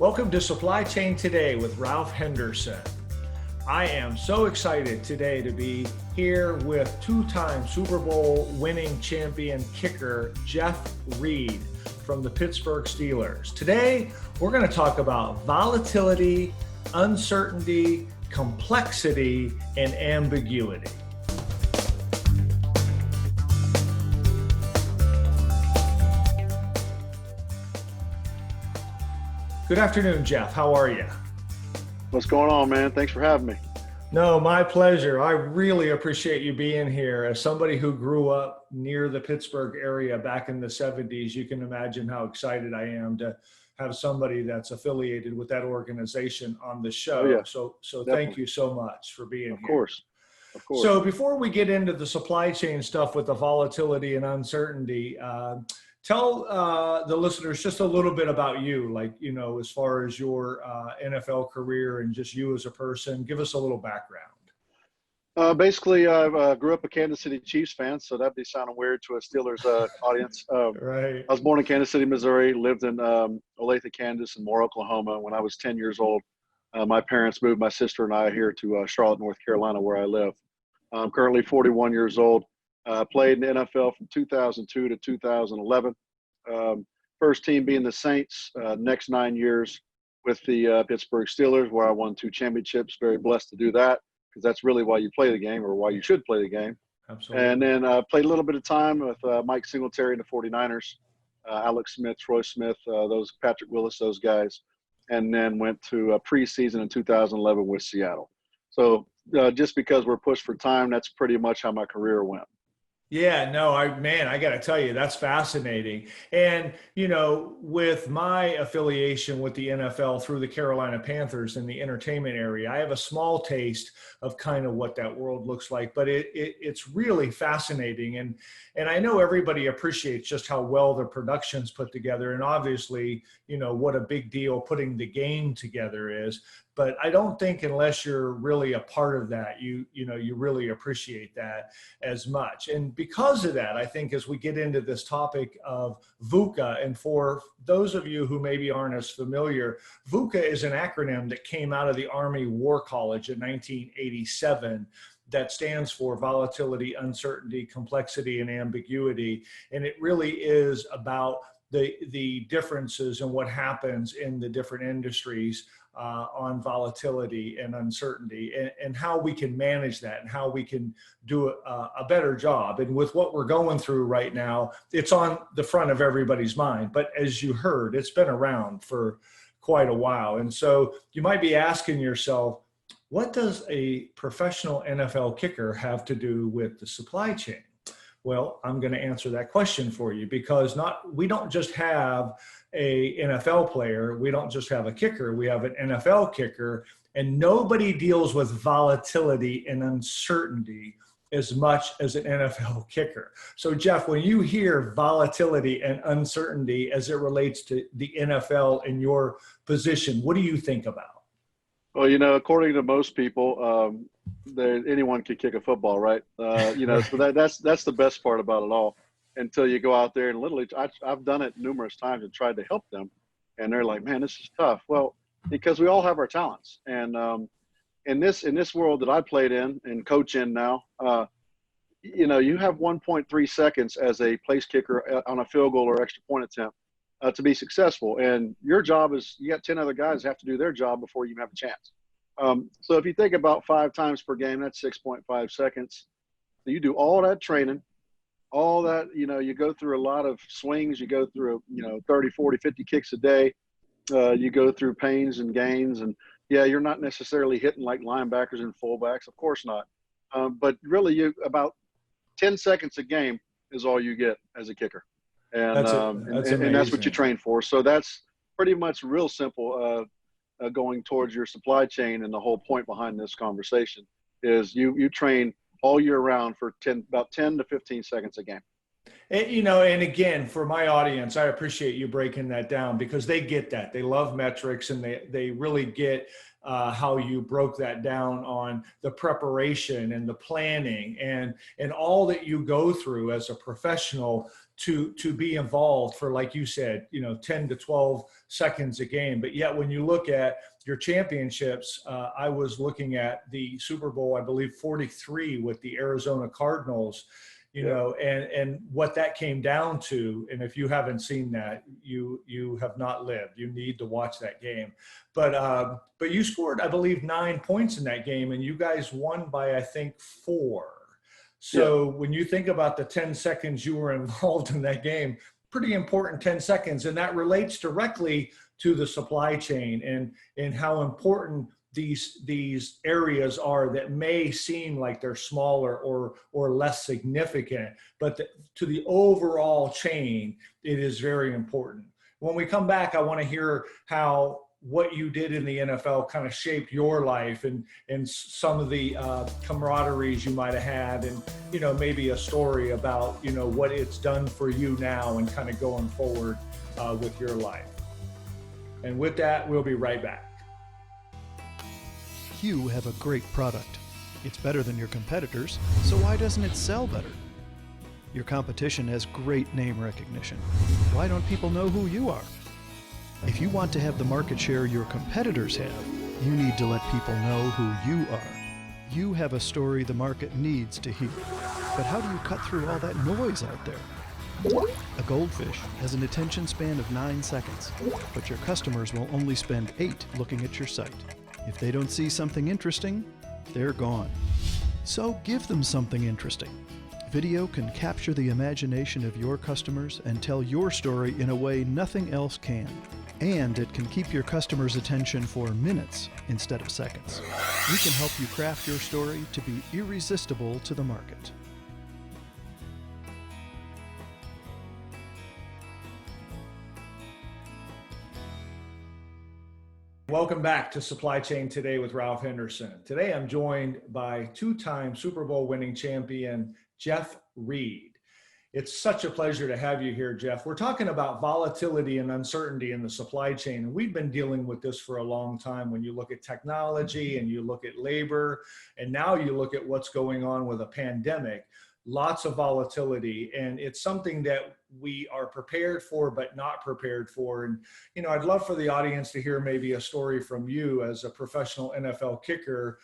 Welcome to Supply Chain Today with Ralph Henderson. I am so excited today to be here with two-time Super Bowl winning champion kicker Jeff Reed from the Pittsburgh Steelers. Today, we're going to talk about volatility, uncertainty, complexity, and ambiguity. Good afternoon, Jeff. How are you? What's going on, man? Thanks for having me. No, my pleasure. I really appreciate you being here. As somebody who grew up near the Pittsburgh area back in the 70s, you can imagine how excited I am to have somebody that's affiliated with that organization on the show. Oh, yeah. So Definitely. thank you so much for being here. Of course. So before we get into the supply chain stuff with the volatility and uncertainty, tell the listeners just a little bit about you, as far as your NFL career and just you as a person. Give us a little background. Basically, I grew up a Kansas City Chiefs fan, so that'd be sounding weird to a Steelers audience. Right. I was born in Kansas City, Missouri, lived in Olathe, Kansas, and Moore, Oklahoma. When I was 10 years old, my parents moved my sister and I here to Charlotte, North Carolina, where I live. I'm currently 41 years old. Played in the NFL from 2002 to 2011. First team being the Saints, next 9 years with the Pittsburgh Steelers, where I won 2 championships. Very blessed to do that, because that's really why you play the game, or why you should play the game. Absolutely. And then played a little bit of time with Mike Singletary and the 49ers, Alex Smith, Troy Smith, those Patrick Willis, those guys. And then went to preseason in 2011 with Seattle. So just because we're pushed for time, that's pretty much how my career went. Yeah, no, I got to tell you, that's fascinating. And, with my affiliation with the NFL through the Carolina Panthers in the entertainment area, I have a small taste of kind of what that world looks like, but it's really fascinating. And I know everybody appreciates just how well the production's put together. And obviously, what a big deal putting the game together is. But I don't think unless you're really a part of that, you really appreciate that as much. And because of that, I think as we get into this topic of VUCA, and for those of you who maybe aren't as familiar, VUCA is an acronym that came out of the Army War College in 1987 that stands for volatility, uncertainty, complexity, and ambiguity. And it really is about the differences and what happens in the different industries on volatility and uncertainty, and how we can manage that and how we can do a better job. And with what we're going through right now, it's on the front of everybody's mind. But as you heard, it's been around for quite a while. And so you might be asking yourself, what does a professional NFL kicker have to do with the supply chain? Well, I'm going to answer that question for you, because we don't just have a NFL player. We don't just have a kicker. We have an NFL kicker, and nobody deals with volatility and uncertainty as much as an NFL kicker. So Jeff, when you hear volatility and uncertainty as it relates to the NFL and your position, what do you think about? Well, according to most people, anyone can kick a football, right? So that's the best part about it all. Until you go out there and literally, I've done it numerous times and tried to help them, and they're like, "Man, this is tough." Well, because we all have our talents, and in this world that I played in and coach in now, you have 1.3 seconds as a place kicker on a field goal or extra point attempt to be successful, and your job is, you got 10 other guys that have to do their job before you have a chance. So if you think about 5 times per game, that's 6.5 seconds. So you do all that training, all that, you go through a lot of swings, you go through, 30, 40, 50 kicks a day. You go through pains and gains, and yeah, you're not necessarily hitting like linebackers and fullbacks, of course not. But really, about 10 seconds a game is all you get as a kicker. And that's what you train for. So that's pretty much real simple, going towards your supply chain. And the whole point behind this conversation is you train all year round for about 10 to 15 seconds a game. And again, for my audience, I appreciate you breaking that down because they get that. They love metrics, and they really get how you broke that down on the preparation and the planning and all that you go through as a professional to be involved for, like you said, 10 to 12 seconds a game. But yet when you look at your championships, I was looking at the Super Bowl, I believe 43 with the Arizona Cardinals, and what that came down to. And if you haven't seen that, you have not lived. You need to watch that game. But you scored, I believe, 9 points in that game, and you guys won by, I think, 4. So when you think about the 10 seconds you were involved in that game, pretty important 10 seconds. And that relates directly to the supply chain and how important these areas are that may seem like they're smaller or less significant, but to the overall chain, it is very important. When we come back, I want to hear how what you did in the NFL kind of shaped your life and some of the camaraderies you might have had, and maybe a story about what it's done for you now and kind of going forward with your life. And with that, we'll be right back. You have a great product. It's better than your competitors, so why doesn't it sell better? Your competition has great name recognition. Why don't people know who you are? If you want to have the market share your competitors have, you need to let people know who you are. You have a story the market needs to hear. But how do you cut through all that noise out there? A goldfish has an attention span of 9 seconds, but your customers will only spend 8 looking at your site. If they don't see something interesting, they're gone. So give them something interesting. Video can capture the imagination of your customers and tell your story in a way nothing else can. And it can keep your customers' attention for minutes instead of seconds. We can help you craft your story to be irresistible to the market. Welcome back to Supply Chain Today with Ralph Henderson. Today I'm joined by 2-time Super Bowl winning champion, Jeff Reed. It's such a pleasure to have you here, Jeff. We're talking about volatility and uncertainty in the supply chain, and we've been dealing with this for a long time. When you look at technology and you look at labor, and now you look at what's going on with a pandemic, lots of volatility, and it's something that we are prepared for but not prepared for. And I'd love for the audience to hear maybe a story from you as a professional NFL kicker.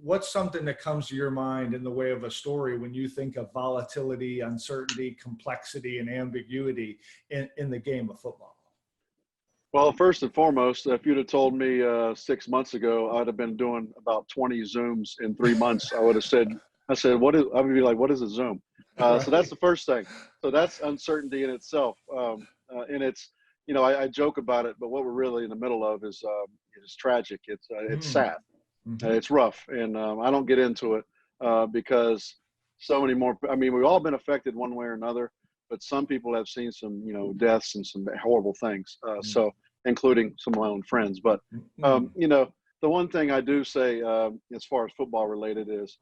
What's something that comes to your mind in the way of a story when you think of volatility, uncertainty, complexity, and ambiguity in the game of football? Well, first and foremost, if you'd have told me 6 months ago I'd have been doing about 20 Zooms in 3 months, I would be like, what is a Zoom? Right. So that's the first thing. So that's uncertainty in itself. And it's, I joke about it, but what we're really in the middle of is tragic. It's sad. Mm-hmm. It's rough. And I don't get into it because so many more, we've all been affected one way or another, but some people have seen some, deaths and some horrible things. So including some of my own friends. But, the one thing I do say as far as football related is,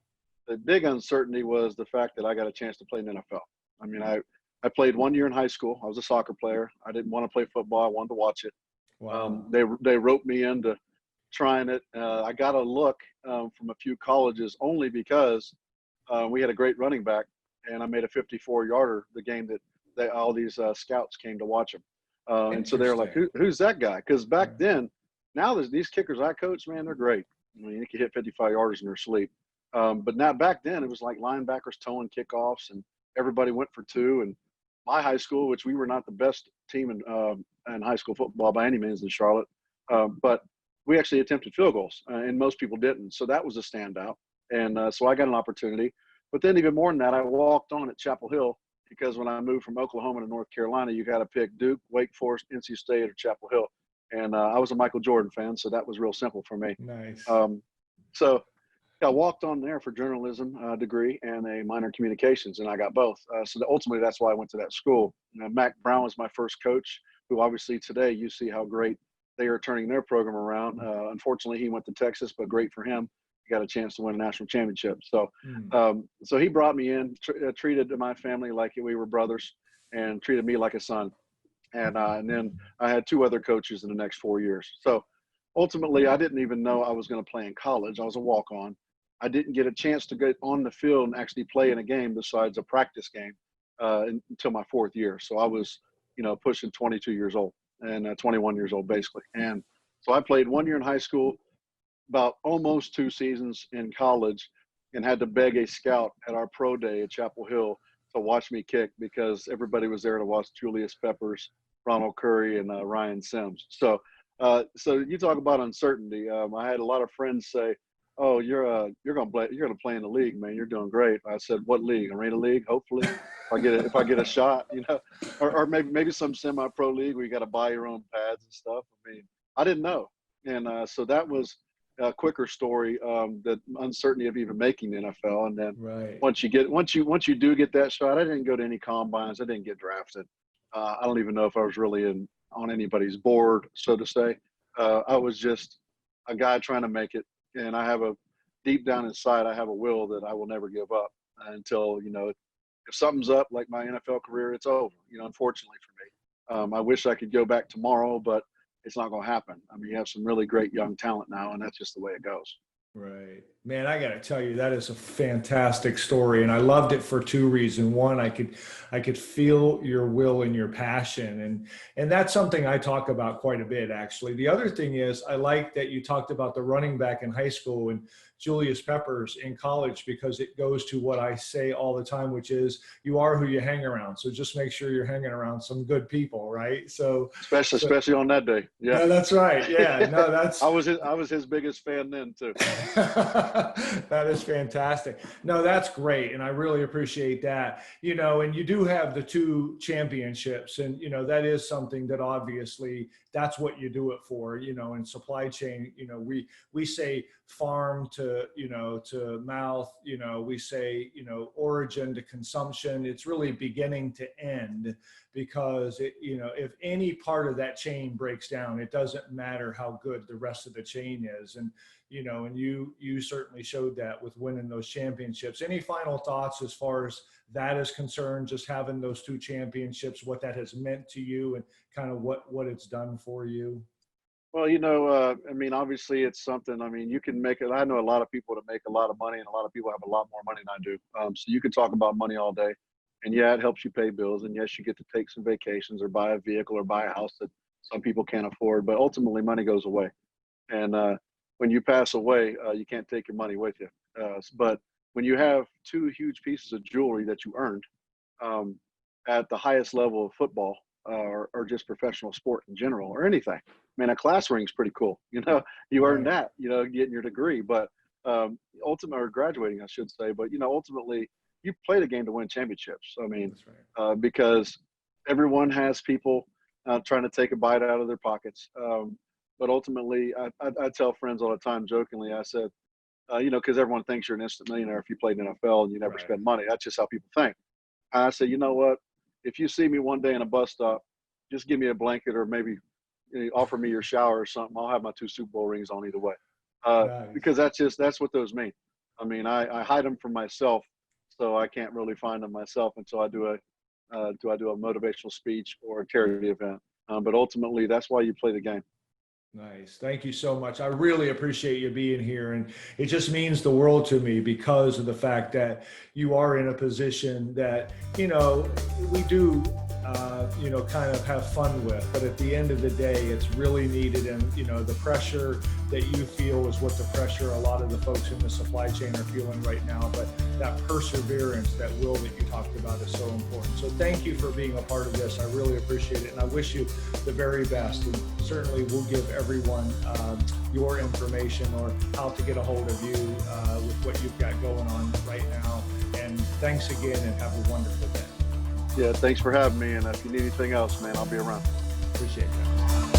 the big uncertainty was the fact that I got a chance to play in the NFL. I played 1 year in high school. I was a soccer player. I didn't want to play football. I wanted to watch it. Wow. They roped me into trying it. I got a look from a few colleges only because we had a great running back, and I made a 54-yarder the game that all these scouts came to watch him. And so they were like, who's that guy? Because back then, now these kickers I coach, man, they're great. You can hit 55-yarders in their sleep. But now back then it was like linebackers towing kickoffs and everybody went for 2. And my high school, which we were not the best team in high school football by any means in Charlotte, but we actually attempted field goals and most people didn't. So that was a standout. And so I got an opportunity. But then even more than that, I walked on at Chapel Hill because when I moved from Oklahoma to North Carolina, you got to pick Duke, Wake Forest, NC State, or Chapel Hill. And I was a Michael Jordan fan, so that was real simple for me. Nice. So I walked on there for journalism degree and a minor in communications, and I got both. So ultimately, that's why I went to that school. Mac Brown was my first coach, who obviously today you see how great they are turning their program around. Unfortunately, he went to Texas, but great for him. you got a chance to win a national championship. So, Mm. so he brought me in, treated my family like we were brothers, and treated me like a son. And then I had 2 other coaches in the next 4 years. So ultimately, I didn't even know I was going to play in college. I was a walk-on. I didn't get a chance to get on the field and actually play in a game besides a practice game until my 4th year. So I was, pushing 22 years old and 21 years old basically. And so I played 1 year in high school, about almost 2 seasons in college, and had to beg a scout at our pro day at Chapel Hill to watch me kick because everybody was there to watch Julius Peppers, Ronald Curry, and Ryan Sims. So you talk about uncertainty. I had a lot of friends say, "Oh, you're gonna play in the league, man. You're doing great." I said, "What league? Arena League? Hopefully, if I get a shot, or maybe some semi-pro league where you got to buy your own pads and stuff." I mean, I didn't know, and so that was a quicker story, the uncertainty of even making the NFL. And then Right. once you do get that shot, I didn't go to any combines. I didn't get drafted. I don't even know if I was really on anybody's board, so to say. I was just a guy trying to make it. And deep down inside, I have a will that I will never give up until, if something's up, like my NFL career, it's over, unfortunately for me. I wish I could go back tomorrow, but it's not going to happen. I mean, you have some really great young talent now, and that's just the way it goes. Right. Man, I got to tell you, that is a fantastic story. And I loved it for 2 reasons. One, I could feel your will and your passion. And that's something I talk about quite a bit, actually. The other thing is, I like that you talked about the running back in high school and Julius Peppers in college, because it goes to what I say all the time, which is you are who you hang around. So just make sure you're hanging around some good people, right? So especially on that day. Yeah, no, that's right. Yeah, no, that's I was his biggest fan then too. that is fantastic. No, that's great. And I really appreciate that. And you do have the 2 championships, and, that is something that obviously that's what you do it for, in supply chain. We say farm to mouth, we say, origin to consumption. It's really beginning to end, because if any part of that chain breaks down, it doesn't matter how good the rest of the chain is. And you certainly showed that with winning those championships. Any final thoughts as far as that is concerned, just having those 2 championships, what that has meant to you and kind of what it's done for you? Well, I mean, obviously it's something. I mean, you can make it. I know a lot of people that make a lot of money, and a lot of people have a lot more money than I do. So you can talk about money all day, and yeah, it helps you pay bills, and yes, you get to take some vacations or buy a vehicle or buy a house that some people can't afford. But ultimately, money goes away, and when you pass away, you can't take your money with you. But when you have 2 huge pieces of jewelry that you earned at the highest level of football, or just professional sport in general, or anything. Man, a class ring is pretty cool. You earned that, getting your degree, but ultimately, or graduating, I should say. But, ultimately, you play the game to win championships. I mean, That's right. because everyone has people trying to take a bite out of their pockets. But ultimately, I tell friends all the time, jokingly, I said, because everyone thinks you're an instant millionaire if you played in the NFL and you never Right. spend money. That's just how people think. I said, you know what? If you see me one day in a bus stop, just give me a blanket, or maybe offer me your shower or something. I'll have my 2 Super Bowl rings on either way, Nice. because that's what those mean. I mean, I hide them from myself, so I can't really find them myself until I do a motivational speech or a charity event. But ultimately, that's why you play the game. Nice. Thank you so much. I really appreciate you being here. And it just means the world to me, because of the fact that you are in a position that, we do, kind of have fun with. But at the end of the day, it's really needed. And, the pressure that you feel is what the pressure a lot of the folks in the supply chain are feeling right now. But that perseverance, that will that you talked about is so important. So thank you for being a part of this. I really appreciate it. And I wish you the very best. And certainly we'll give everyone your information or how to get a hold of you with what you've got going on right now. And thanks again, and have a wonderful day. Yeah, thanks for having me. And if you need anything else, man, I'll be around. Appreciate that.